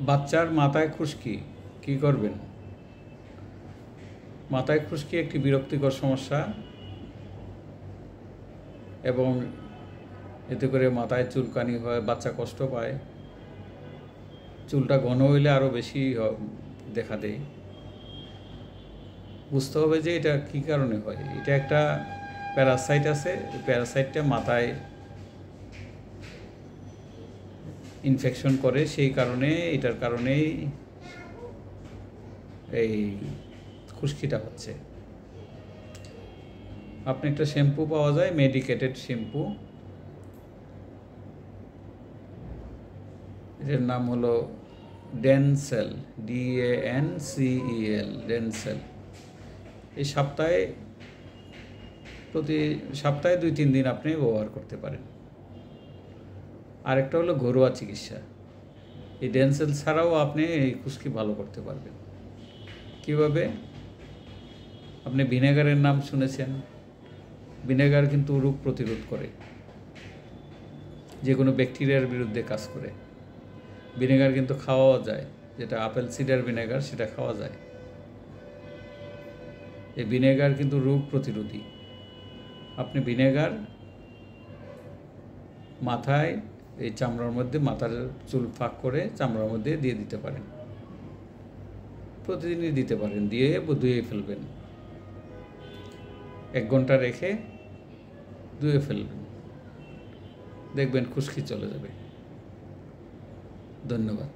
বাচ্চার মাথায় খুশকি কী করবেন? মাথায় খুশকি একটি বিরক্তিকর সমস্যা এবং এতে করে মাথায় চুলকানি হয়, বাচ্চা কষ্ট পায়, চুলটা ঘন হইলে আরও বেশি দেখা দেয়। বুঝতে হবে যে এটা কী কারণে হয়। এটা একটা প্যারাসাইট আছে, প্যারাসাইটটা মাথায় ইনফেকশন করে, সেই কারণে এটার কারণেই এই খুশকিটা হচ্ছে। আপনি একটা শ্যাম্পু পাওয়া যায়, মেডিকেটেড শ্যাম্পু, এটার নাম হলো ডেনসেল, DANCEL, ডেনসেল। এই প্রতি সপ্তাহে 2-3 দিন আপনি ব্যবহার করতে পারেন। আরেকটা হলো ঘরোয়া চিকিৎসা। এই ডেনসেল ছাড়াও আপনি এই খুশকি ভালো করতে পারবেন। কীভাবে? আপনি ভিনেগারের নাম শুনেছেন। ভিনেগার কিন্তু রোগ প্রতিরোধ করে, যে কোনো ব্যাকটেরিয়ার বিরুদ্ধে কাজ করে। ভিনেগার কিন্তু খাওয়াও যায়, যেটা আপেল সিডার ভিনেগার, সেটা খাওয়া যায়। এই ভিনেগার কিন্তু রোগ প্রতিরোধী। আপনি ভিনেগার মাথায়, এই চামড়ার মধ্যে, মাথার চুল ফাঁক করে চামড়ার মধ্যে দিয়ে দিতে পারেন। প্রতিদিনই দিতে পারেন, দিয়ে ধুয়ে ফেলবেন। 1 ঘন্টা রেখে ধুয়ে ফেলবেন, দেখবেন খুশকি চলে যাবে। ধন্যবাদ।